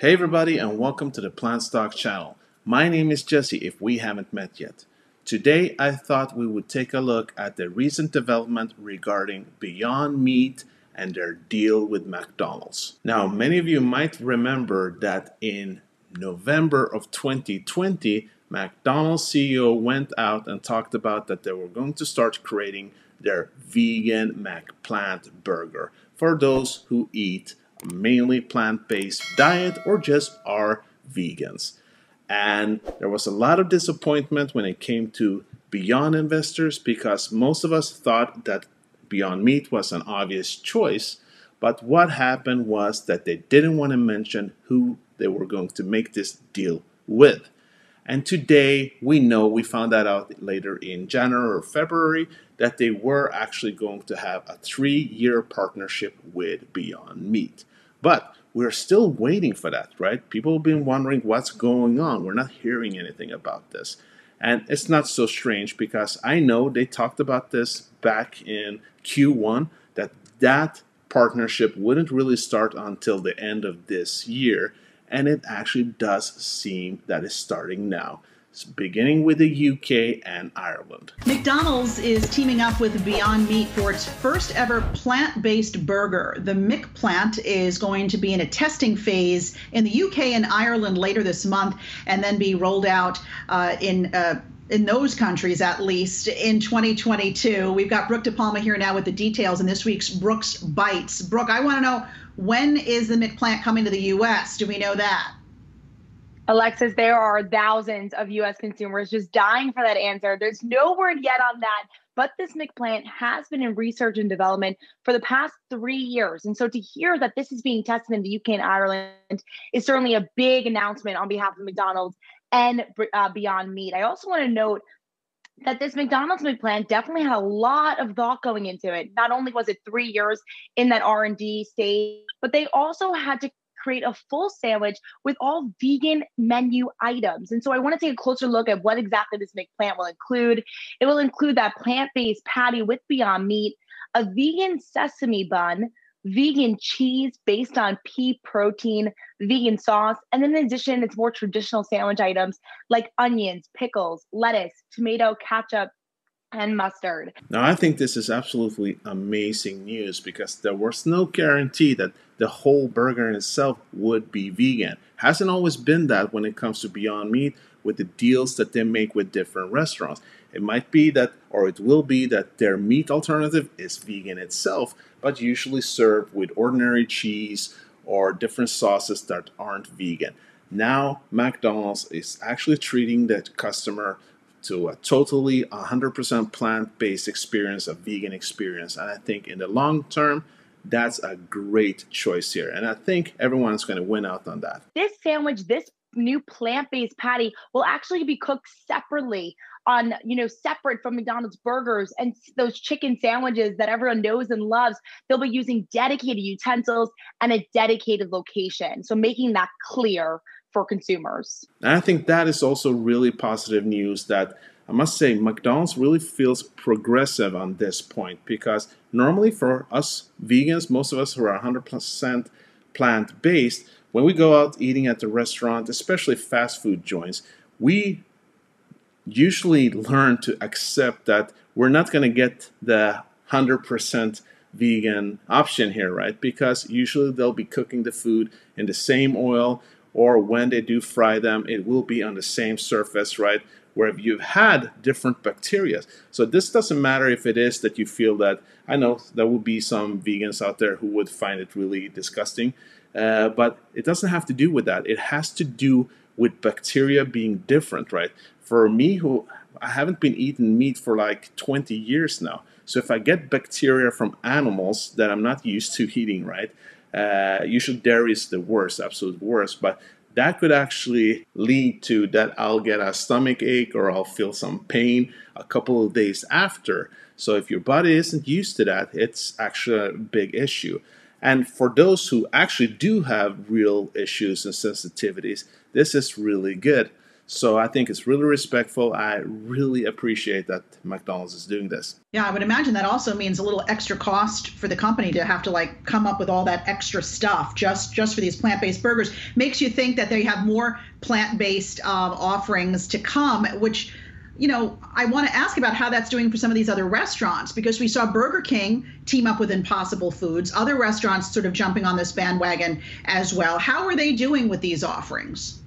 Hey everybody, and welcome to the PlantStock channel. My name is Jesse if we haven't met yet. Today I thought we would take a look at the recent development regarding Beyond Meat and their deal with McDonald's. Now many of you might remember that in November of 2020 McDonald's CEO went out and talked about that they were going to start creating their vegan McPlant burger for those who eat mainly plant-based diet or just are vegans. And there was a lot of disappointment when it came to Beyond investors because most of us thought that Beyond Meat was an obvious choice. But what happened was that they didn't want to mention who they were going to make this deal with. And today we found that out later in January or February that they were actually going to have a 3-year partnership with Beyond Meat. But we're still waiting for that, right? People have been wondering what's going on. We're not hearing anything about this. And it's not so strange because I know they talked about this back in Q1, that partnership wouldn't really start until the end of this year. And it actually does seem that it's starting now. It's beginning with the UK and Ireland. McDonald's is teaming up with Beyond Meat for its first ever plant-based burger. The McPlant is going to be in a testing phase in the UK and Ireland later this month and then be rolled out in those countries, at least, in 2022. We've got Brooke DePalma here now with the details in this week's Brooke's Bites. Brooke, I want to know, when is the McPlant coming to the U.S.? Do we know that? Alexis, there are thousands of U.S. consumers just dying for that answer. There's no word yet on that, but this McPlant has been in research and development for the past 3 years. And so to hear that this is being tested in the UK and Ireland is certainly a big announcement on behalf of McDonald's and Beyond Meat. I also want to note that this McDonald's McPlant definitely had a lot of thought going into it. Not only was it 3 years in that R&D stage, but they also had to create a full sandwich with all vegan menu items. And so I want to take a closer look at what exactly this McPlant will include. It will include that plant-based patty with Beyond Meat, a vegan sesame bun, vegan cheese based on pea protein, vegan sauce, and then in addition, it's more traditional sandwich items like onions, pickles, lettuce, tomato, ketchup, and mustard. Now, I think this is absolutely amazing news because there was no guarantee that the whole burger in itself would be vegan. Hasn't always been that when it comes to Beyond Meat with the deals that they make with different restaurants. It might be that, or it will be that their meat alternative is vegan itself, but usually served with ordinary cheese or different sauces that aren't vegan. Now, McDonald's is actually treating the customer to a totally 100% plant-based experience, a vegan experience. And I think in the long term, that's a great choice here. And I think everyone's going to win out on that. This sandwich, this new plant-based patty will actually be cooked separately on, separate from McDonald's burgers and those chicken sandwiches that everyone knows and loves. They'll be using dedicated utensils and a dedicated location. So making that clear for consumers. And I think that is also really positive news that I must say McDonald's really feels progressive on this point because normally for us vegans, most of us who are 100% plant-based, when we go out eating at the restaurant, especially fast food joints, we usually learn to accept that we're not going to get the 100% vegan option here, right? Because usually they'll be cooking the food in the same oil, or when they do fry them, it will be on the same surface, right? Where you've had different bacteria. So this doesn't matter if it is that you feel that, I know there will be some vegans out there who would find it really disgusting, but it doesn't have to do with that. It has to do with bacteria being different, right? For me, who I haven't been eating meat for like 20 years now. So if I get bacteria from animals that I'm not used to eating, right? Usually dairy is the worst, absolute worst, but that could actually lead to that I'll get a stomach ache or I'll feel some pain a couple of days after. So if your body isn't used to that, it's actually a big issue. And for those who actually do have real issues and sensitivities, this is really good. So I think it's really respectful. I really appreciate that McDonald's is doing this. Yeah, I would imagine that also means a little extra cost for the company to have to like come up with all that extra stuff just for these plant-based burgers. Makes you think that they have more plant-based offerings to come, which, you know, I want to ask about how that's doing for some of these other restaurants, because we saw Burger King team up with Impossible Foods, other restaurants sort of jumping on this bandwagon as well. How are they doing with these offerings?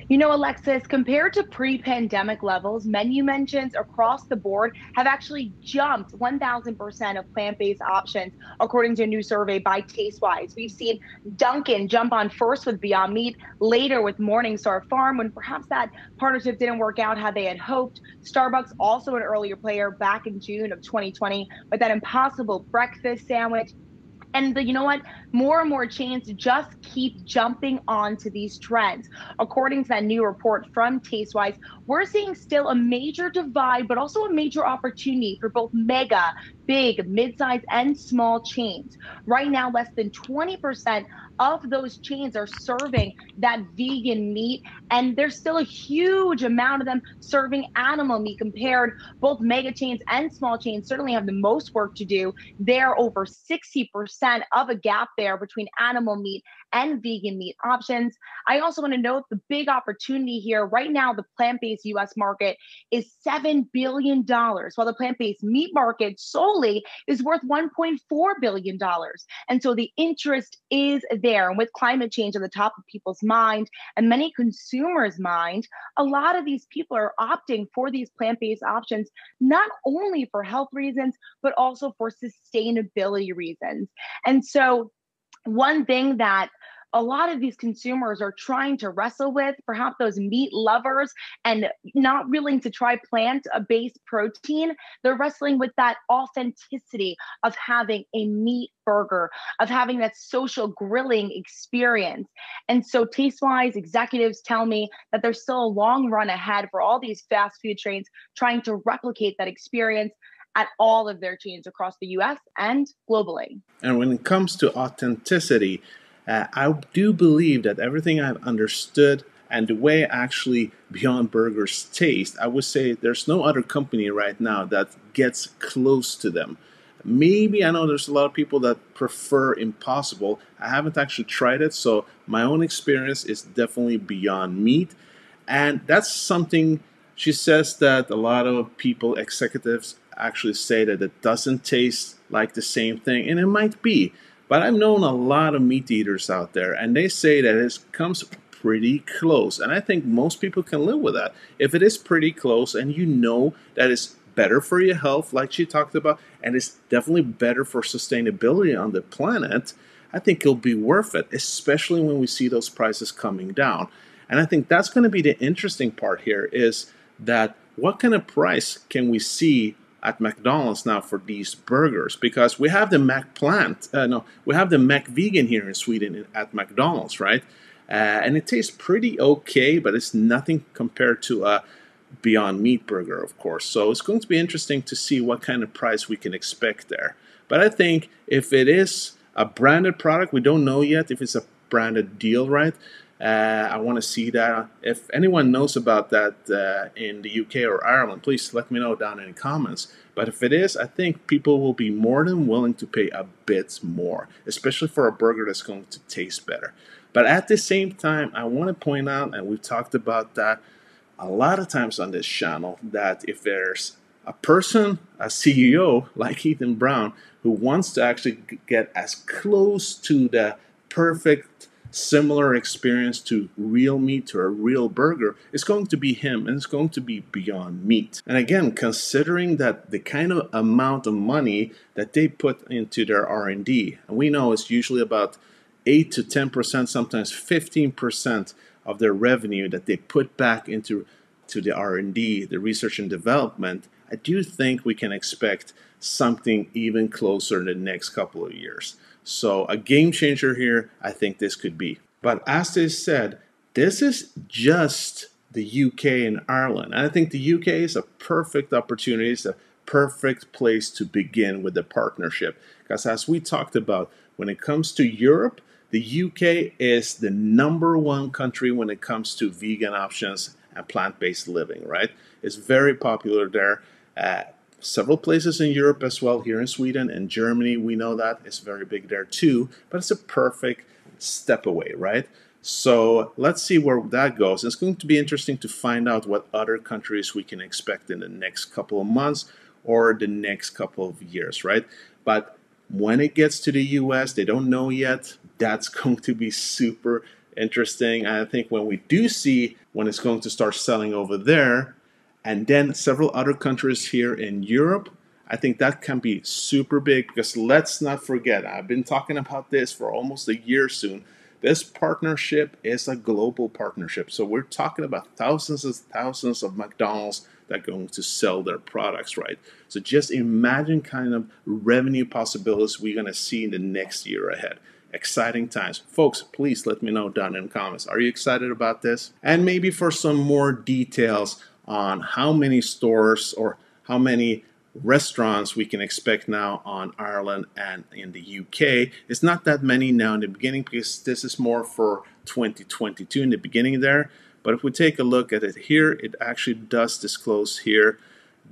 You know, Alexis, compared to pre-pandemic levels, menu mentions across the board have actually jumped 1,000% of plant-based options, according to a new survey by TasteWise. We've seen Dunkin' jump on first with Beyond Meat, later with Morningstar Farm, when perhaps that partnership didn't work out how they had hoped. Starbucks, also an earlier player back in June of 2020, with that Impossible Breakfast sandwich. And you know what? More and more chains just keep jumping onto these trends. According to that new report from TasteWise, we're seeing still a major divide, but also a major opportunity for both mega, big, mid-size, and small chains. Right now, less than 20% of those chains are serving that vegan meat, and there's still a huge amount of them serving animal meat compared. Both mega chains and small chains certainly have the most work to do. They're over 60% of a gap there between animal meat and vegan meat options. I also want to note the big opportunity here. Right now, the plant-based US market is $7 billion, while the plant-based meat market solely is worth $1.4 billion. And so the interest is there. And with climate change on the top of people's mind and many consumers' mind, a lot of these people are opting for these plant-based options, not only for health reasons, but also for sustainability reasons. And so one thing that a lot of these consumers are trying to wrestle with, perhaps those meat lovers and not willing to try plant-based protein, they're wrestling with that authenticity of having a meat burger, of having that social grilling experience. And so TasteWise executives tell me that there's still a long run ahead for all these fast food chains trying to replicate that experience at all of their chains across the US and globally. And when it comes to authenticity, I do believe that everything I've understood and the way actually Beyond Burgers taste, I would say there's no other company right now that gets close to them. Maybe I know there's a lot of people that prefer Impossible. I haven't actually tried it, so my own experience is definitely Beyond Meat. And that's something she says that a lot of people, executives, actually say that it doesn't taste like the same thing, and it might be. But I've known a lot of meat eaters out there, and they say that it comes pretty close. And I think most people can live with that. If it is pretty close and you know that it's better for your health, like she talked about, and it's definitely better for sustainability on the planet, I think it'll be worth it, especially when we see those prices coming down. And I think that's going to be the interesting part here, is that what kind of price can we see at McDonald's now for these burgers? Because we have the we have the Mac Vegan here in Sweden at McDonald's, right? And it tastes pretty okay, but it's nothing compared to a Beyond Meat burger, of course. So it's going to be interesting to see what kind of price we can expect there. But I think if it is a branded product, we don't know yet if it's a branded deal, right? I want to see that. If anyone knows about that in the UK or Ireland, please let me know down in the comments. But if it is, I think people will be more than willing to pay a bit more, especially for a burger that's going to taste better. But at the same time, I want to point out, and we've talked about that a lot of times on this channel, that if there's a person, a CEO like Ethan Brown, who wants to actually get as close to the perfect similar experience to real meat, to a real burger, it's going to be him, and it's going to be Beyond Meat. And again, considering that the kind of amount of money that they put into their R&D, and we know it's usually about 8 to 10%, sometimes 15% of their revenue that they put back into the R&D, the research and development, I do think we can expect something even closer in the next couple of years. So a game changer here, I think this could be. But as they said, this is just the UK and Ireland. And I think the UK is a perfect opportunity, it's a perfect place to begin with the partnership. Because as we talked about, when it comes to Europe, The UK is the #1 country when it comes to vegan options and plant-based living, right? It's very popular there. Several places in Europe as well, here in Sweden and Germany, we know that it's very big there too, but it's a perfect step away, right? So let's see where that goes. It's going to be interesting to find out what other countries we can expect in the next couple of months or the next couple of years, right? But when it gets to the US, they don't know yet. That's going to be super interesting. And I think when we do see when it's going to start selling over there, and then several other countries here in Europe, I think that can be super big, because let's not forget, I've been talking about this for almost a year soon. This partnership is a global partnership. So we're talking about thousands and thousands of McDonalds that are going to sell their products, right? So just imagine kind of revenue possibilities we're going to see in the next year ahead. Exciting times. Folks, please let me know down in the comments. Are you excited about this? And maybe for some more details on how many stores or how many restaurants we can expect now on Ireland and in the UK. It's not that many now in the beginning, because this is more for 2022 in the beginning there. But if we take a look at it here, it actually does disclose here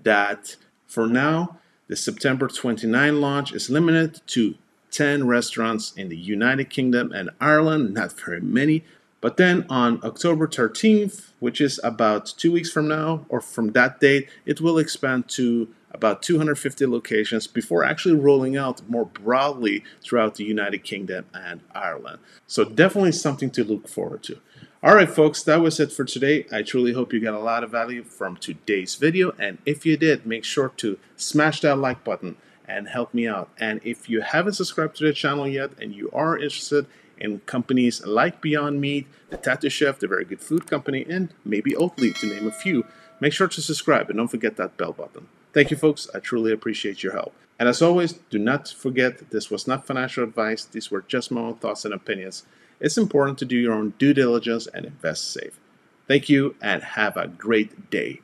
that for now, the September 29 launch is limited to 10 restaurants in the United Kingdom and Ireland, not very many. But then on October 13th, which is about 2 weeks from now, or from that date, it will expand to about 250 locations before actually rolling out more broadly throughout the United Kingdom and Ireland. So definitely something to look forward to. All right, folks, that was it for today. I truly hope you got a lot of value from today's video. And if you did, make sure to smash that like button and help me out. And if you haven't subscribed to the channel yet and you are interested in companies like Beyond Meat, the Tattoo Chef, the Very Good Food Company, and maybe Oatly, to name a few, make sure to subscribe and don't forget that bell button. Thank you, folks. I truly appreciate your help. And as always, do not forget, this was not financial advice. These were just my own thoughts and opinions. It's important to do your own due diligence and invest safe. Thank you, and have a great day.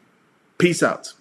Peace out.